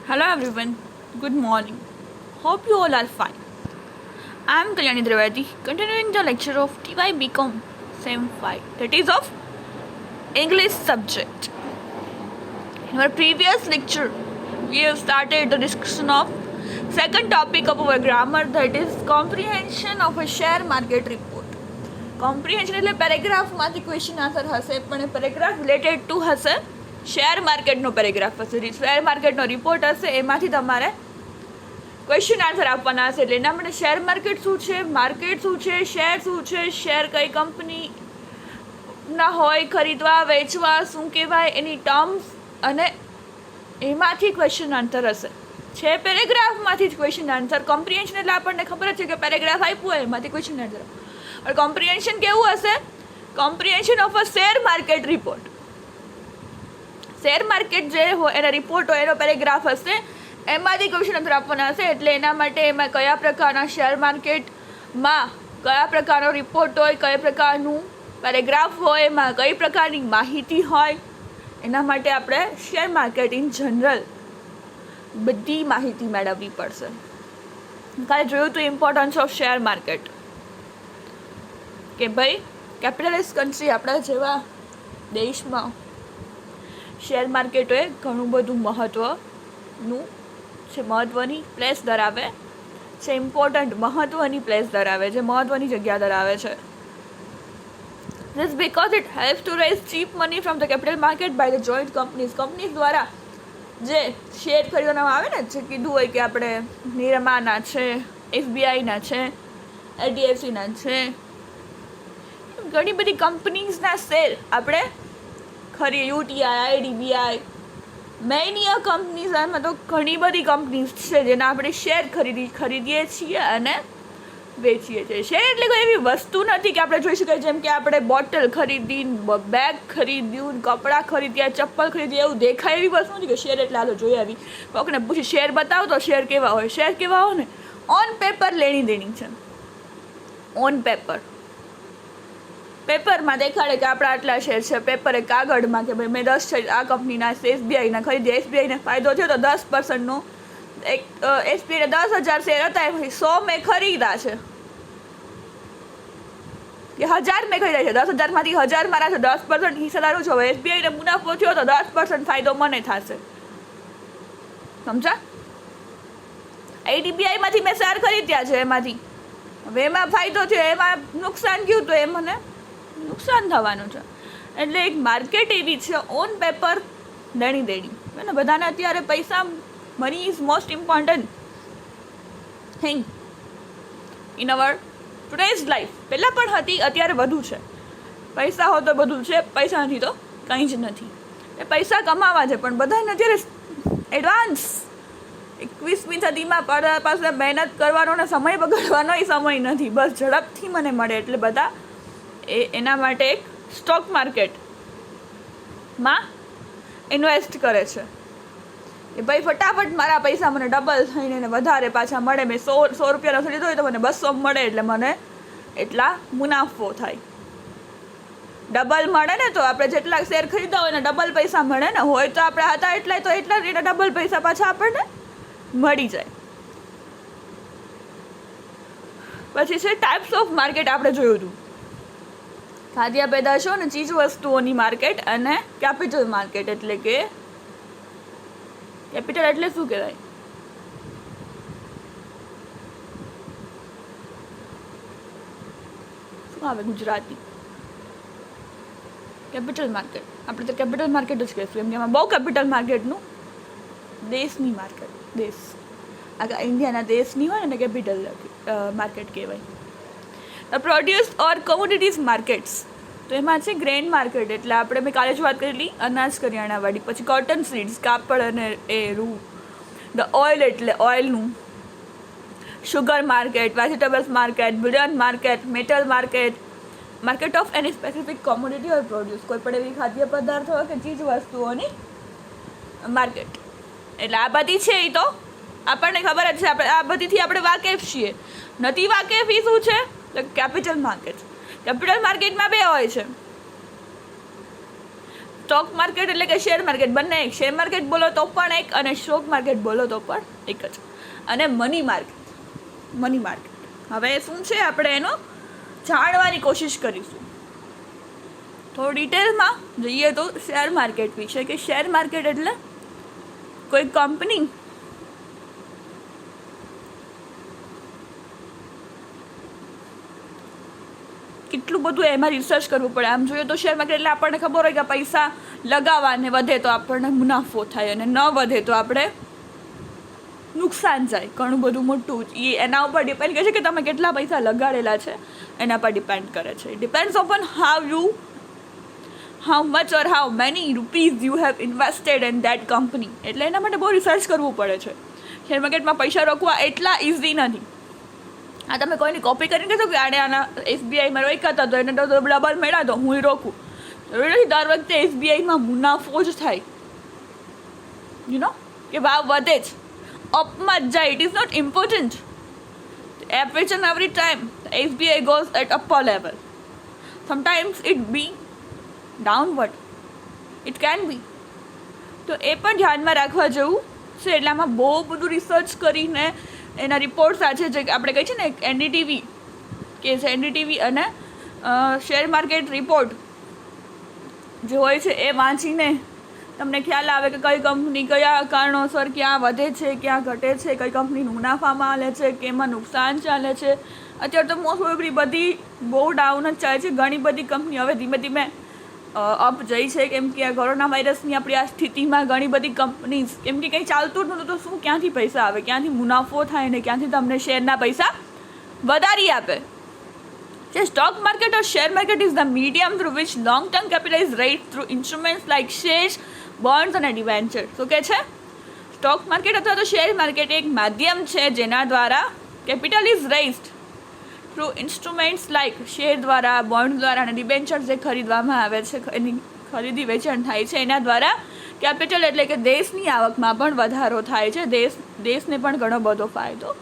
Hello everyone, good morning. Hope you all are fine. I am Kalyani Trivedi, continuing the lecture of TY BCom Sem 5, that is of English subject. In our previous lecture, we have started the discussion of second topic of our grammar, that is comprehension of a share market report. Comprehension એટલે પેરેગ્રાફમાંથી question answer હશે, પણ એ paragraph related to હશે share માર્કેટનો paragraph હશે, share માર્કેટનો report હશે, એમાંથી તમારે question answer આપવાના હશે. એટલે એના માટે શેર માર્કેટ શું છે, માર્કેટ શું છે, શેર કઈ કંપનીના હોય, ખરીદવા વેચવા શું કહેવાય, એની ટર્મ્સ, અને એમાંથી ક્વેશ્ચન આન્સર હશે. છે પેરેગ્રાફમાંથી જ ક્વેશ્ચન આન્સર. કોમ્પ્રિહેન્શન એટલે આપણને ખબર જ છે કે પેરેગ્રાફ આપ્યું હોય એમાંથી ક્વેશ્ચન આન્સર. પણ કોમ્પ્રિહેન્શન કેવું હશે? Comprehension of a share market report. Share market જે હોય એના રિપોર્ટ હોય એનો પેરેગ્રાફ હશે, એમાંથી ક્વેશ્ચન આન્સર આપવાના હશે. એટલે એના માટે એમાં કયા પ્રકારના શેર માર્કેટમાં કયા પ્રકારનો રિપોર્ટ હોય, કયા પ્રકારનું પેરેગ્રાફ હોય, એમાં કઈ પ્રકારની માહિતી હોય, એના માટે આપણે શેર માર્કેટ ઇન જનરલ બધી માહિતી મેળવવી પડશે. કાલે જોયું હતું ઇમ્પોર્ટન્સ ઓફ શેર માર્કેટ, કે ભાઈ કેપિટલિસ્ટ કન્ટ્રી આપણા જેવા દેશમાં શેર માર્કેટોએ ઘણું બધું મહત્ત્વની પ્લેસ ધરાવે છે, મહત્ત્વની પ્લેસ ધરાવે છે, મહત્ત્વની જગ્યા ધરાવે છે. This because it helps to raise cheap money from the capital market by the joint companies. Companies દ્વારા જે શેર ખરીદવામાં આવે ને, જે કીધું હોય કે આપણે નિરમાના છે, એસબીઆઈના છે, એચડીએફસીના છે, ઘણી બધી કંપનીઝના શેર આપણે યુટીઆઈ, આઈડીબીઆઈ, મેની અ કંપનીઝ, એમાં તો ઘણી બધી કંપનીઝ છે જેના આપણે શેર ખરીદીએ છીએ અને વેચીએ છીએ. શેર એટલે કોઈ એવી વસ્તુ નથી કે આપણે જોઈ શકીએ, જેમ કે આપણે બોટલ ખરીદી, બેગ ખરીદ્યું, કપડાં ખરીદ્યા, ચપ્પલ ખરીદ્યા, એવું દેખાય એવી વસ્તુ નથી કે શેર એટલે હાલો જોઈ આવી. કોકને પૂછી શેર બતાવો તો શેર કેવા હોય? શેર કેવા હોય ને, ઓન પેપર લેણી દેણી છે. ઓન પેપરમાં દેખાડે કે આપણા આટલા શેર છે, પેપર એ કાગળમાં કે ભાઈ મેં 10 શેર આ કંપનીના એસબીઆઈના ખરીદ્યા, એસબીઆઈને ફાયદો થયો તો 10%નો એક એસબીઆઈને 10,000 શેર હતા, એમાંથી 100 મેં ખરીદ્યા છે, કે 1000 મેં ખરીદ્યા છે, 10,000માંથી 1000 મારા છે, 10% હિસ્સેદારો છો. હવે એસબીઆઈને મુનાફો થયો તો 10% ફાયદો મને થશે, સમજા? આઈડીબીઆઈમાંથી મેં શેર ખરીદ્યા છે, એમાંથી હવે એમાં ફાયદો થયો, એમાં નુકસાન ગયું તો એ મને નુકસાન થવાનું છે. એટલે એક માર્કેટ એવી છે, ઓન પેપર લેણી દેણી. અને બધાને અત્યારે પૈસા, money is most important thing in our today's life. પહેલાં પણ હતી, અત્યારે વધુ છે. પૈસા હોય તો બધું છે, પૈસા નથી તો કંઈ જ નથી. એ પૈસા કમાવા છે, પણ બધાને અત્યારે એડવાન્સ 21મી સદીમાં પાસે મહેનત કરવાનો ને સમય બગાડવાનો સમય નથી. બસ ઝડપથી મને મળે એટલે બધા એના માટે એક સ્ટોક માર્કેટમાં ઇન્વેસ્ટ કરે છે કે ભાઈ ફટાફટ મારા પૈસા મને ડબલ થઈને વધારે પાછા મળે. મેં 100 રૂપિયાનો ખરીદ્યો હોય તો મને 200 મળે, એટલે મને એટલા મુનાફો થાય. ડબલ મળે ને, તો આપણે જેટલા શેર ખરીદા હોય ને ડબલ પૈસા મળે ને, હોય તો આપણે હતા એટલા તો એટલા ડબલ પૈસા પાછા આપણને મળી જાય. પછી છે ટાઈપ્સ ઓફ માર્કેટ. આપણે જોયું હતું ખાદ્ય પેદાશો અને ચીજ વસ્તુઓની માર્કેટ અને કેપિટલ માર્કેટ. એટલે કે કેપિટલ એટલે શું કહેવાય? શું આવે ગુજરાતી? Capital market. આપણે તો કેપિટલ માર્કેટ જ કહીશું, એમ કે એમાં બહુ કેપિટલ માર્કેટનું દેશની માર્કેટ, દેશ આખા ઇન્ડિયાના દેશની હોય ને કેપિટલ માર્કેટ કહેવાય. પ્રોડ્યુસ ઓર કોમોડિટીઝ માર્કેટ્સ. તો એમાં છે ગ્રેન માર્કેટ, એટલે આપણે મેં કાલે જ વાત કરેલી અનાજ કરિયાણાવાળી. પછી કોટન સીડ્સ, કાપડ અને એ રૂ. ધ ઓઇલ એટલે ઓઇલનું. Sugar market, vegetables market, bullion market, metal market, market of any specific commodity or produce. કોઈ પણ એવી ખાદ્ય પદાર્થો હોય કે ચીજ વસ્તુઓની માર્કેટ. એટલે આ બધી છે એ તો આપણને ખબર જ છે, આપણે આ બધીથી આપણે વાકેફ છીએ. નથી વાકેફ એ શું છે? તો કેપિટલ માર્કેટ. કેપિટલ માર્કેટમાં બે હોય છે, સ્ટોક માર્કેટ એટલે કે શેર માર્કેટ બંને એક. શેર માર્કેટ બોલો તો પણ એક અને સ્ટોક માર્કેટ બોલો તો પણ એક જ. અને મની માર્કેટ હવે શું છે આપણે એનો જાણવાની કોશિશ કરીશું. થોડું ડિટેલમાં જઈએ તો શેર માર્કેટ વિશે કે શેર માર્કેટ એટલે કોઈ કંપની કેટલું બધું એમાં રિસર્ચ કરવું પડે. આમ જોઈએ તો શેર માર્કેટ એટલે આપણને ખબર હોય કે પૈસા લગાવવાને વધે તો આપણને મુનાફો થાય અને ન વધે તો આપણે નુકસાન જાય. ઘણું બધું મોટું એ એના ઉપર ડિપેન્ડ કરે છે કે તમે કેટલા પૈસા લગાડેલા છે એના પર ડિપેન્ડ કરે છે. Depends open how much or how many rupees you have invested in that company. એટલે એના માટે બહુ રિસર્ચ કરવું પડે છે. શેર માર્કેટમાં પૈસા રોકવા એટલા ઇઝી નથી. આ તમે કોઈની કોપી કરીને કહેશો કે આને આના એસબીઆઈમાં રોક્યા હતા તો એને તો ડબલ મળ્યા તો હું રોકું. જરૂરી નથી દર વખતે એસબીઆઈમાં મુનાફો જ થાય. કે ભાવ વધે જ અપમાં જ જાય. It is not important. Average and every time SBI goes at upper level. Sometimes it be downward. It can be. તો એ પણ ધ્યાનમાં રાખવા જેવું છે. એટલે આમાં બહુ બધું રિસર્ચ કરીને એના રિપોર્ટ્સ આ છે જે આપણે કહીએ છીએ ને એનડીટીવી કે છે એનડીટીવી અને શેર માર્કેટ રિપોર્ટ જે હોય છે એ વાંચીને તમને ખ્યાલ આવે કે કઈ કંપની કયા કારણોસર ક્યાં વધે છે ક્યાં ઘટે છે, કઈ કંપની મુનાફામાં હાલે છે કે એમાં નુકસાન ચાલે છે. અત્યારે તો મોસ્ટ ઓફલી બધી બહુ ડાઉન જ ચાલે છે. ઘણી બધી કંપની હવે ધીમે ધીમે અપ જઈ છે કેમ કે આ કોરોના વાયરસની આપણી આ સ્થિતિમાં ઘણી બધી કંપનીઝ કેમ કે કંઈ ચાલતું જ નહોતું તો શું ક્યાંથી પૈસા આવે, ક્યાંથી મુનાફો થાય ને ક્યાંથી તમને શેરના પૈસા વધારી આપે. જે stock market or share market is the medium through which long term capital is raised through instruments like shares, bonds અને ડિવેન્ચર. શું કહે છે? સ્ટોક માર્કેટ અથવા તો શેર માર્કેટ એક માધ્યમ છે જેના દ્વારા capital is raised through instruments like share દ્વારા, બોન્ડ દ્વારા અને ડિબેન્ચર જે ખરીદવામાં આવે છે એની ખરીદી વેચાણ થાય છે એના દ્વારા કેપિટલ એટલે કે દેશની આવકમાં પણ વધારો થાય છે. દેશને પણ ઘણો બધો ફાયદો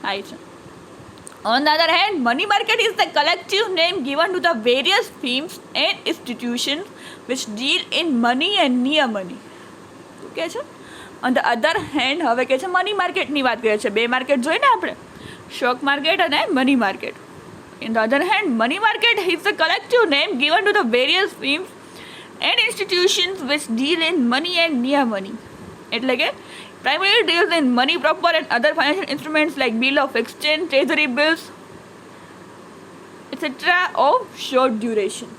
થાય છે. On the other hand, money market is the collective name given to the various firms and institutions which deal in money and near money. શું કહે છે? On the other hand, હવે કહે છે મની માર્કેટની વાત કરીએ છીએ. બે માર્કેટ જોઈએ ને આપણે, સ્ટોક માર્કેટ અને money market. In the other hand, money market is the collective name given to the various firms and institutions which deal in money and near money. એટલે કે primarily deals in money proper and other financial instruments like bill of exchange, treasury bills, etc. of short duration.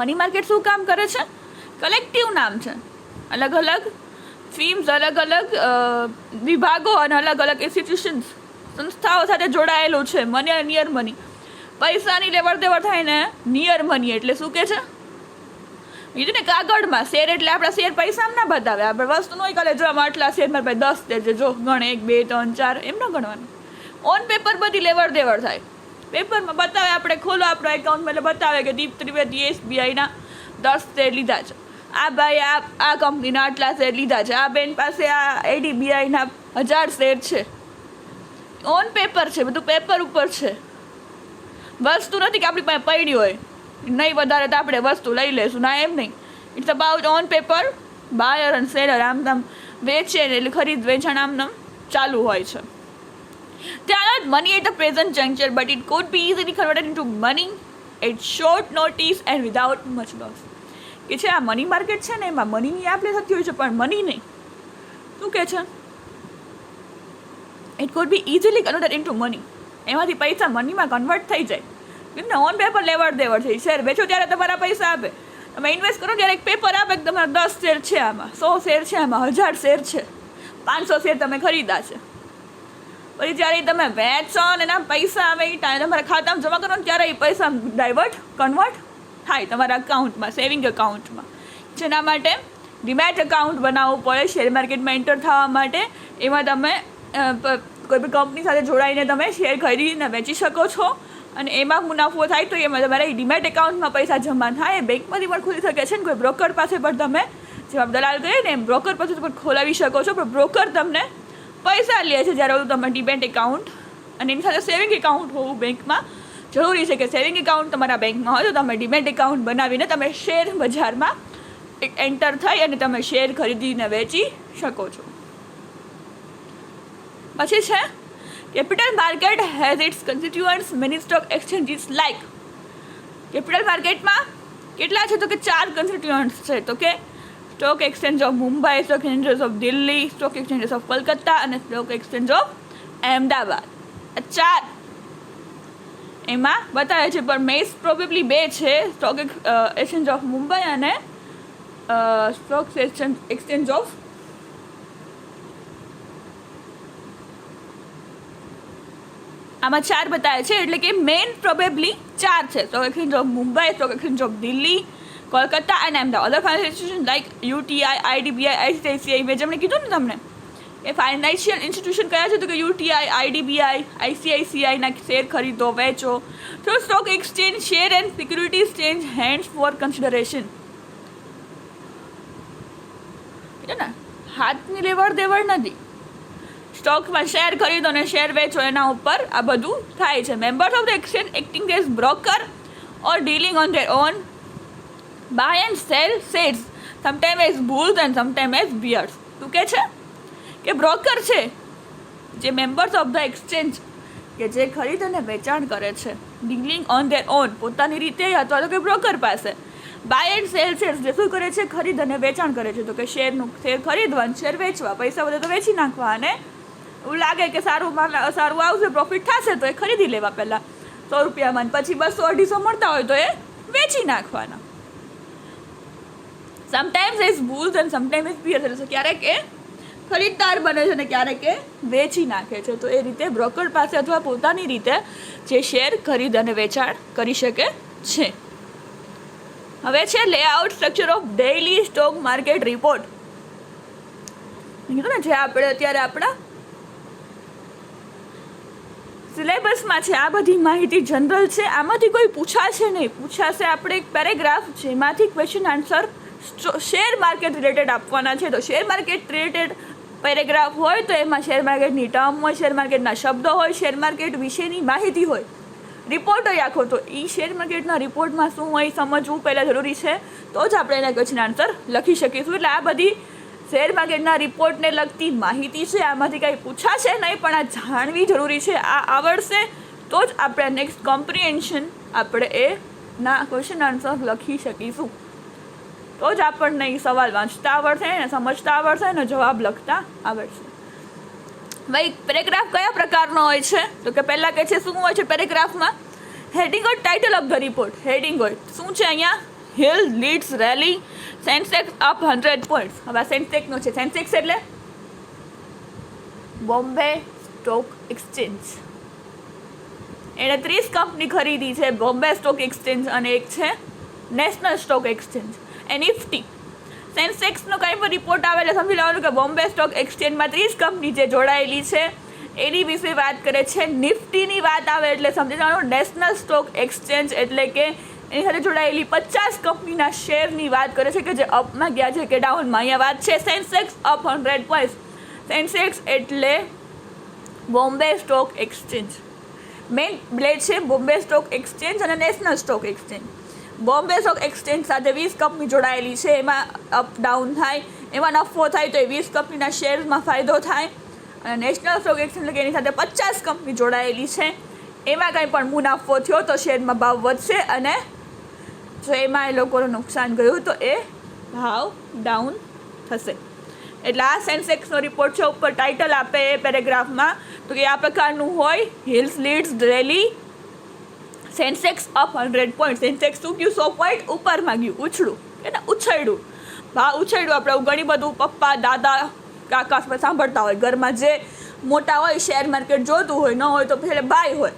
Money market શું કામ કરે છે? Collective નામ છે. અલગ અલગ ફીમ્સ, અલગ અલગ વિભાગો અને અલગ અલગ ઇન્સ્ટિટ્યુશન્સ સંસ્થાઓ સાથે જોડાયેલું છે. મની અને નિયર મની, પૈસાની લેવડ દેવડ થાય ને નિયર મની એટલે શું કે છે? બીજું ને કાગળમાં શેર એટલે આપણા શેર પૈસામાં ના બતાવે. આપણે વસ્તુ નહીં કરે જો આમાં આટલા શેર મારા પાસે 10 શેર છે, જો ગણ 1 2 3 4 એમ ન ગણવાનું. ઓન પેપર બધી લેવડ દેવડ થાય. પેપરમાં બતાવે, આપણે ખોલો આપણો એકાઉન્ટમાં એટલે બતાવે કે દીપ ત્રિવેદી એસબીઆઈના 10 શેર લીધા છે, આ ભાઈ આ કંપનીના આટલા શેર લીધા છે, આ બેન પાસે આ એડીબીઆઈના 1000 શેર છે. ઓન પેપર છે, બધું પેપર ઉપર છે. વસ્તુ નથી કે આપણી પાસે પડી હોય નહીં વધારે તો આપણે વસ્તુ લઈ લેશું, ના એમ નહીં. It's about on paper. Buyer અને સેલર આમ નામ વેચે એટલે ખરીદ વેચાણ આમ નામ ચાલુ હોય છે. They are not money at the present juncture, but it could be easily converted into money at short notice and without much loss. કે છે આ મની માર્કેટ છે ને એમાં મનીની આપણે થતી હોય છે પણ મની નહીં. શું કે છે? It could B easily converted into money. એમાંથી પૈસા મનીમાં કન્વર્ટ થઈ જાય. ને ઓન પેપર લેવડ દેવડ છે. શેર વેચો ત્યારે તમારા પૈસા આપે, તમે ઇન્વેસ્ટ કરો ત્યારે એક પેપર આપે કે તમારા 10 શેર છે આમાં, 100 શેર છે આમાં, 1000 શેર છે, 500 શેર તમે ખરીદા છે. પછી જ્યારે તમે વેચો ને એના પૈસા આવે એ ટાઈમ તમારા ખાતામાં જમા કરો ને ત્યારે એ પૈસા કન્વર્ટ થાય તમારા અકાઉન્ટમાં, સેવિંગ એકાઉન્ટમાં. જેના માટે ડીમેટ એકાઉન્ટ બનાવવું પડે શેર માર્કેટમાં એન્ટર થવા માટે. એમાં તમે કોઈ બી કંપની સાથે જોડાઈને તમે શેર ખરીદીને વેચી શકો છો અને એમાં મુનાફો થાય તો એમાં તમારે ડીમેટ એકાઉન્ટમાં પૈસા જમા થાય. બેંકમાંથી પણ ખોલી શકે છે ને કોઈ બ્રોકર પાસે પણ તમે જેમ દલાલ કહીએ ને એમ બ્રોકર પાસે પણ ખોલાવી શકો છો. પણ બ્રોકર તમને પૈસા લે છે જ્યારે તમે ડીમેટ એકાઉન્ટ અને એની સાથે સેવિંગ એકાઉન્ટ હોવું બેંકમાં જરૂરી છે. કે સેવિંગ એકાઉન્ટ તમારા બેંકમાં હોય તો તમે ડીમેટ એકાઉન્ટ બનાવીને તમે શેર બજારમાં એન્ટર થઈ અને તમે શેર ખરીદીને વેચી શકો છો. પછી છે capital market has its constituents many stock exchanges like. Capital માર્કેટમાં કેટલા છે? તો કે 4 કન્સ્ટિટ્યુઅન્ટ્સ છે. તો કે stock exchange of Mumbai, stock exchange of Delhi, stock exchange of Calcutta અને સ્ટોક એક્સચેન્જ ઓફ અહેમદાબાદ. આ 4 એમાં બતાવે છે, પણ મેઇન્સ પ્રોબેબલી 2 છે, સ્ટોક એક્સચેન્જ ઓફ મુંબઈ અને સ્ટોક એક્સચેન્જ ઓફ આમાં 4 બતાવે છે, એટલે કે મેઇન પ્રોબેબલી 4 છે. Stock exchange of Mumbai, stock exchange of Delhi, Kolkata અને Ahmedabad. Other financial institution like UTI, IDBI, ICICI. મેં જેમણે કીધું ને તમને એ ફાઇનાન્શિયલ ઇન્સ્ટિટ્યુશન કયા છે? તો કે યુટીઆઈ, આઈડીબીઆઈ, આઈસીઆઈસીઆઈના શેર ખરીદો વેચો. તો stock exchange share and securities change hands for consideration. ને હાથની લેવડ દેવડ નથી. સ્ટોકમાં શેર ખરીદો અને શેર વેચો, એના ઉપર આ બધું થાય છે. Members of the exchange acting as broker or dealing on their own buy and sell shares sometime as bulls and sometime as bears. શું કે છે કે બ્રોકર છે જે મેમ્બર્સ ઓફ ધ એક્સચેન્જ કે જે ખરીદ અને વેચાણ કરે છે, ડીલિંગ ઓન ધેર ઓન પોતાની રીતે અથવા તો કે બ્રોકર પાસે, બાય એન્ડ સેલ શેર્સ જે શું કરે છે? ખરીદ અને વેચાણ કરે છે. તો કે શેર ખરીદવા, શેર વેચવા, પૈસા વધે તો વેચી નાખવા, અને એવું લાગે કે સારું આવશે, પ્રોફિટ થશે તો એ ખરીદી લેવા પહેલાં 100 રૂપિયામાં, પછી 200-250 મળતા હોય તો એ વેચી નાખવાના. Sometimes is bulls and sometime is bears. એટલે ક્યારેક એ ખરીદદાર બને છે અને ક્યારેક એ વેચી નાખે છે. તો એ રીતે બ્રોકર પાસે અથવા પોતાની રીતે જે શેર ખરીદ અને વેચાણ કરી શકે છે. હવે છે layout structure of daily stock market report. કીધું ને જે આપણે અત્યારે આપણા સિલેબસમાં છે, આ બધી માહિતી જનરલ છે, આમાંથી કોઈ પૂછાશે નહીં. પૂછાશે આપણે એક પેરેગ્રાફ જેમાંથી question answer share market related આપવાના છે. તો શેર માર્કેટ રિલેટેડ પેરેગ્રાફ હોય તો એમાં શેર માર્કેટની ટર્મ હોય, શેર માર્કેટના શબ્દો હોય, શેર માર્કેટ વિશેની માહિતી હોય, રિપોર્ટ હોય આખો. તો એ શેર માર્કેટના રિપોર્ટમાં શું હોય સમજવું પહેલાં જરૂરી છે, તો જ આપણે એના ક્વેશ્ચન આન્સર લખી શકીશું. એટલે આ બધી શેર માર્કેટના રિપોર્ટને લગતી માહિતી છે, આમાંથી કંઈ પૂછાશે નહીં, પણ આ જાણવી જરૂરી છે. આ આવડશે તો જ આપણે નેક્સ્ટ કોમ્પ્રિહેન્શન આપણે એના ક્વેશ્ચન આન્સર લખી શકીશું. તો જ આપણને એ સવાલ વાંચતા આવડશે ને સમજતા આવડશે ને જવાબ લખતા આવડશે. ભાઈ પેરેગ્રાફ કયા પ્રકારનો હોય છે? તો કે પહેલાં કહે છે શું હોય છે પેરેગ્રાફમાં? હેડિંગ હોય, title of the report. Heading હોય શું છે અહીંયા? Hill leads rally Sensex up 100 points. હવે સેન્સેક્સનો છે, સેન્સેક્સ એટલે બોમ્બે સ્ટોક એક્સચેન્જ. એણે 30 કંપની ખરીદી છે, બોમ્બે સ્ટોક એક્સચેન્જ, અને એક છે નેશનલ સ્ટોક એક્સચેન્જ. એ નિફ્ટી સેન્સેક્સનો કંઈ પણ રિપોર્ટ આવે એટલે સમજી લેવાનું કે બોમ્બે સ્ટોક એક્સચેન્જમાં 30 કંપની જે જોડાયેલી છે એની વિશે વાત કરે છે. નિફ્ટીની વાત આવે એટલે સમજી લેવાનું નેશનલ સ્ટોક એક્સચેન્જ એટલે કે એની સાથે જોડાયેલી 50 કંપનીના શેરની વાત કરે છે કે જે અપમાં ગયા છે કે ડાઉનમાં. અહીંયા વાત છે સેન્સેક્સ અપ 100 પોઈન્ટ્સ. સેન્સેક્સ એટલે Bombay stock exchange. Main blade છે બોમ્બે સ્ટોક એક્સચેન્જ અને national stock exchange. Bombay stock exchange સાથે 20 કંપની જોડાયેલી છે, એમાં અપ ડાઉન થાય, એમાં નફો થાય તો એ 20 કંપનીના શેરમાં ફાયદો થાય. અને નેશનલ સ્ટોક એક્સચેન્જ એટલે કે એની સાથે 50 કંપની જોડાયેલી છે, એમાં કંઈ પણ મુનાફો થયો તો શેરમાં ભાવ વધશે, અને જો એમાં એ લોકોનું નુકસાન ગયું તો એ ભાવ ડાઉન થશે. એટલે આ સેન્સેક્સનો રિપોર્ટ છે. ઉપર ટાઇટલ આપે એ પેરેગ્રાફમાં તો કે આ પ્રકારનું હોય, hills leads rally Sensex up 100 point. Sensex શું ગયું? 100 પોઈન્ટ ઉપરમાં ગયું, ઉછળું એને ઉછળ્યું, ભાવ ઉછળ્યું. આપણે ઘણી બધું પપ્પા દાદા કાકા સાંભળતા હોય, ઘરમાં જે મોટા હોય શેર માર્કેટ જોતું હોય, ન હોય તો પછી ભાઈ હોય.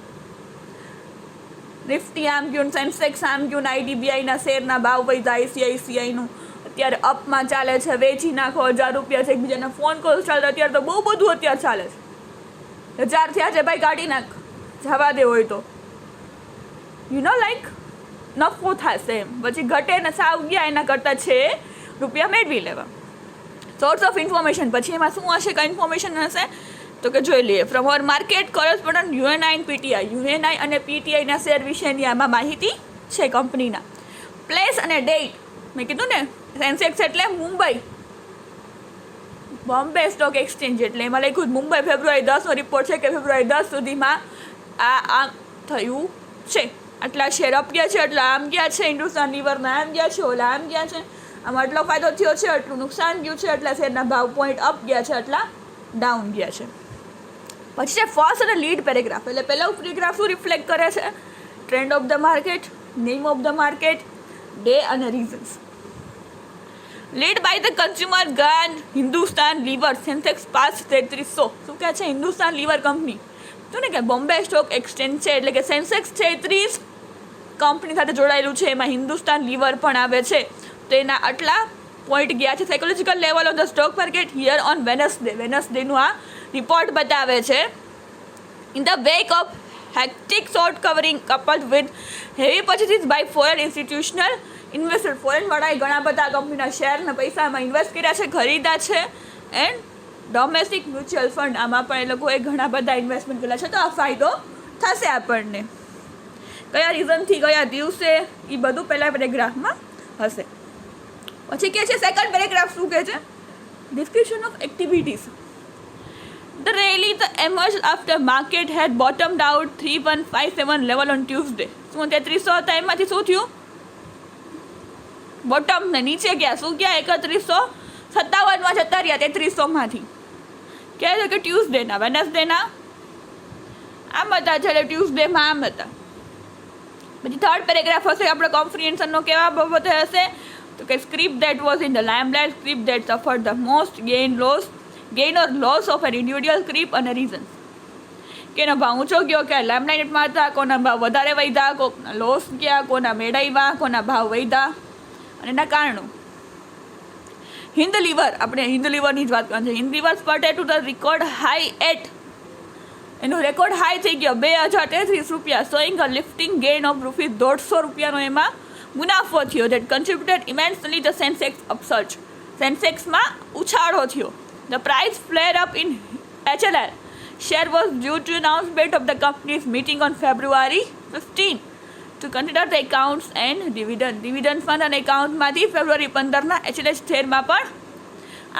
નિફ્ટી આમ ગયું, સેન્સેક્સ આમ ગયું, આઈડીબીઆઈના શેરના ભાવ વધ્યા, આઈસીઆઈસીઆઈનું અત્યારે અપમાં ચાલે છે, વેચી નાખો, 1000 રૂપિયા છે, એકબીજાના ફોન કોલ ચાલે. અત્યારે તો બહુ બધું અત્યારે ચાલે છે. 1000 થયા છે ભાઈ, કાઢી નાખ, જવા દે હોય તો લાઈક નફો થશે એમ. પછી ઘટે ને સાવ ગયા એના કરતાં છે રૂપિયા મેળવી લેવા. સોર્સ ઓફ ઇન્ફોર્મેશન પછી એમાં શું હશે, કઈ ઇન્ફોર્મેશન હશે તો કે જોઈ લઈએ. From our market correspondent UNI and PTI. UNI અને પીટીઆઈના શેર વિશેની આમાં માહિતી છે કંપનીના. પ્લેસ અને ડેટ મેં કીધું ને સેન્સેક્સ એટલે મુંબઈ, બોમ્બે સ્ટોક એક્સચેન્જ એટલે એમાં લખ્યું મુંબઈ ફેબ્રુઆરી 10નો રિપોર્ટ છે કે ફેબ્રુઆરી 10 સુધીમાં આમ થયું છે, આટલા શેર અપ ગયા છે, આટલા આમ ગયા છે, હિન્દુસ્તાન લીવરના આમ ગયા છે, ઓલા આમ ગયા છે, આમાં આટલો ફાયદો થયો છે, આટલું નુકસાન ગયું છે, આટલા શેરના ભાવ પોઈન્ટ અપ ગયા છે, આટલા ડાઉન ગયા છે. પછી છે ફર્સ્ટ અને લીડ પેરેગ્રાફ. એટલે પહેલો પેરેગ્રાફ શું રિફ્લેક્ટ કરે છે? Trend of the market, name of the market, day અને reasons. Lead by the consumer ગાન હિન્દુસ્તાન લીવર સેન્સેક્સ પાસ 3300. શું કહે છે? હિન્દુસ્તાન લીવર કંપની તો ને કે બોમ્બે સ્ટોક એક્સચેન્જ છે, એટલે કે સેન્સેક્સ 33 કંપની સાથે જોડાયેલું છે, એમાં હિન્દુસ્તાન લીવર પણ આવે છે, તો એના આટલા પોઈન્ટ ગયા છે. Psychological level of the stock market here on વેનસડેનું આ રિપોર્ટ બતાવે છે. In the wake of hectic short covering coupled with heavy purchases by foreign institutional investor, ફોરેનવાળાએ ઘણા બધા કંપનીના શેરના પૈસામાં ઇન્વેસ્ટ કર્યા છે, ખરીદ્યા છે. એન્ડ ડોમેસ્ટિક મ્યુચ્યુઅલ ફંડ, આમાં પણ એ લોકોએ ઘણા બધા ઇન્વેસ્ટમેન્ટ કર્યા છે, તો આ ફાયદો થશે આપણને. કયા રીઝનથી, કયા દિવસે, એ બધું પહેલા પેરેગ્રાફમાં હશે. પછી કહે છે સેકન્ડ પેરેગ્રાફ શું કહે છે? Description of activities. The rally emerged after market had bottomed out 3157 level on Tuesday. શું 3300 હતા, એમાંથી શું થયું? બોટમ ને નીચે ગયા, શું ગયા? 3157માં જતા રહ્યા 3300માંથી. કહે છે કે ટ્યુઝડેના, વેનસડેના આમ હતા છે, એટલે ટ્યુઝડેમાં આમ હતા. પછી થર્ડ પેરેગ્રાફ હશે આપણો કોમ્પ્રિહેન્શનનો, કેવા બાબતે હશે? તો કે script that was in the limelight, script that suffered the most gain or loss of an individual script અને રીઝન. કેનો ભાવ ઊંચો ગયો, કે લાઇમલાઇટમાં હતા, કોના ભાવ વધારે વધ્યા, કોના લોસ ગયા, કોના મેળવ્યા, કોના ભાવ વધ્યા અને એના કારણો. હિન્દ લીવર, આપણે હિન્દ લીવરની જ વાત કરવાની છે. Hind lever spurted to the record high at, એનો રેકોર્ડ હાઈ થઈ ગયો 2033 રૂપિયા, showing a lifting gain of ₹150 એમાં મુનાફો થયો. That contributed immensely the Sensex upsurge, સેન્સેક્સમાં ઉછાળો થયો. The price flare up in HLL share was due to announcement of the company's meeting on February 15 to consider the accounts and dividend. Dividend fund અને એકાઉન્ટમાંથી ફેબ્રુઆરી 15ના HLL શેરમાં પણ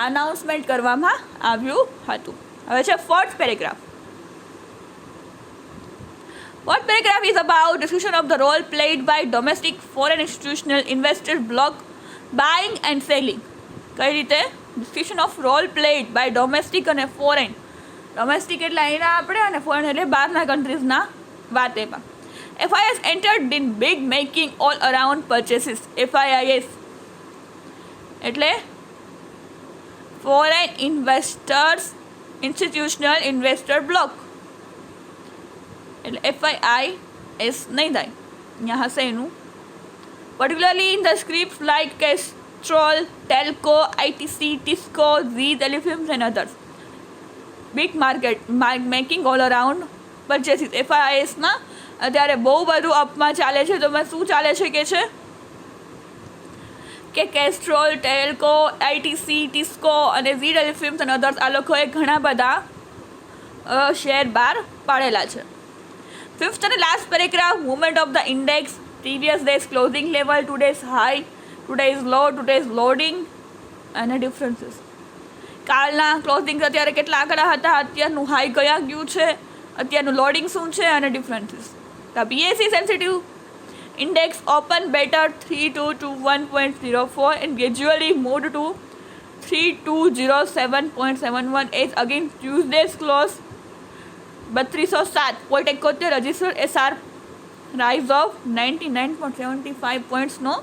announcement કરવામાં આવ્યું હતું. હવે છે fourth paragraph. Fourth paragraph is about discussion of the role played by domestic foreign institutional investors block buying and selling. કઈ રીતે? Discussion of role played by domestic અને ફોરેન. ડોમેસ્ટિક એટલે અહીંના આપણે, અને ફોરેન એટલે બહારના કન્ટ્રીઝના વાત. એમાં FIS entered in big making all around purchases. FIIS એટલે foreign investors institutional investor block, એટલે FIIS નહીં થાય, અહીંયા હશે એનું. Particularly in the script like Castrol, Telco, ITC, Tisco, Zee, Telefilms and others. Big market making all around purchases. FIISના અત્યારે બહુ બધું અપમાં ચાલે છે. તો શું ચાલે છે કે Castrol, Telco, ITC, Tisco અને Zee, Telefilms and others આ લોકોએ ઘણા બધા શેર બહાર પાડેલા છે. ફિફ્થ અને last paragraph, movement of the index, previous day's closing level, today's high, today's low, today's loading અને ડિફરન્સીસ. કાલના ક્લોઝિંગ અત્યારે કેટલા આંકડા હતા, અત્યારનું હાઈ કયા ગયું છે, અત્યારનું લોડિંગ શું છે અને differences. The BSE sensitive index open better 3221.04 and gradually moved to 3207.71 as against Tuesday's close 3207.71 registered a sharp rise of 99.75 પોઈન્ટ્સનો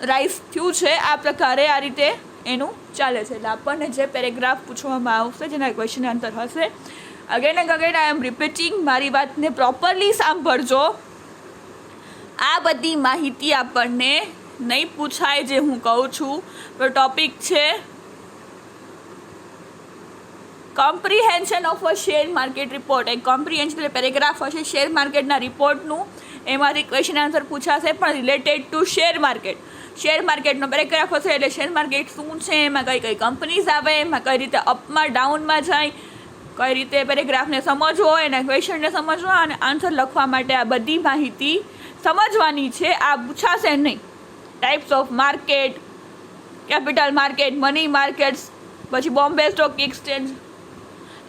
rise થયું છે. આ પ્રકારે આ રીતે એનું ચાલે છે. એટલે આપણને જે પેરેગ્રાફ પૂછવામાં આવશે, જેના ક્વેશ્ચન આન્સર હશે, again and again I am repeating, મારી વાતને પ્રોપરલી સાંભળજો. આ બધી માહિતી આપણને નહીં પૂછાય જે હું કહું છું, પણ ટોપિક છે comprehension of a share market report. એક કોમ્પ્રિહેન્શન પેરેગ્રાફ હશે શેર માર્કેટના રિપોર્ટનું, એમાંથી ક્વેશ્ચન આન્સર પૂછાશે પણ related to share market. Share માર્કેટનો પેરેગ્રાફ હશે એટલે શેર માર્કેટ શું છે, એમાં કઈ કઈ કંપનીઝ આવે, એમાં કઈ રીતે અપમાં ડાઉનમાં જાય, કઈ રીતે પેરેગ્રાફને સમજવો, એના ક્વેશ્ચનને સમજવા અને આન્સર લખવા માટે આ બધી માહિતી સમજવાની છે. આ પૂછાશે નહીં. Types of market, capital market, money markets, પછી બોમ્બે સ્ટોક એક્સચેન્જ,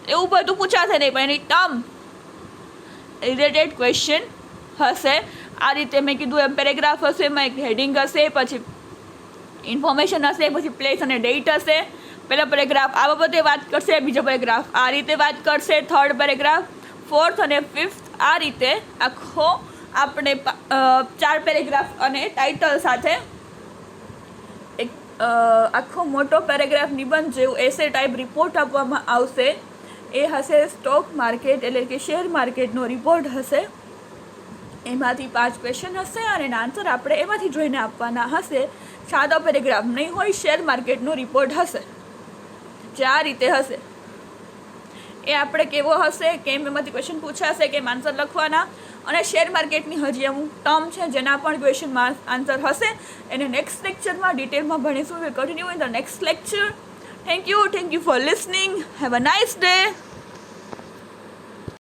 એવું બધું પૂછાશે નહીં, પણ એની ટર્મ રિલેટેડ ક્વેશ્ચન હશે. આ રીતે મેં કીધું એમ પેરેગ્રાફ હશે, એમાં એક હેડિંગ હશે, પછી ઇન્ફોર્મેશન હશે, પછી પ્લેસ અને ડેટ હશે. પહેલો પેરેગ્રાફ આ બાબતે વાત કરશે, બીજો પેરેગ્રાફ આ રીતે વાત કરશે, થર્ડ પેરેગ્રાફ, ફોર્થ અને ફિફ્થ આ રીતે આખો આપણે 4 પેરેગ્રાફ અને ટાઇટલ સાથે એક આખો મોટો પેરેગ્રાફ નિબંધ જેવું એસે ટાઈપ રિપોર્ટ આપવામાં આવશે. એ હશે સ્ટોક માર્કેટ એટલે કે શેર માર્કેટનો રિપોર્ટ હશે. એમાંથી 5 ક્વેશ્ચન હશે અને એના આન્સર આપણે એમાંથી જોઈને આપવાના હશે. સાદો પેરેગ્રાફ નહીં હોય, શેર માર્કેટનો રિપોર્ટ હશે જે આ રીતે હશે. એ આપણે કેવો હશે, કેમ એમાંથી ક્વેશ્ચન પૂછાશે, કેમ આન્સર લખવાના, અને શેર માર્કેટની હજી અમુક ટર્મ છે જેના પણ ક્વેશ્ચનમાં આન્સર હશે. એને નેક્સ્ટ લેક્ચરમાં ડિટેલમાં ભણીશું. Will continue in the next lecture. Thank you for listening. Have a nice day.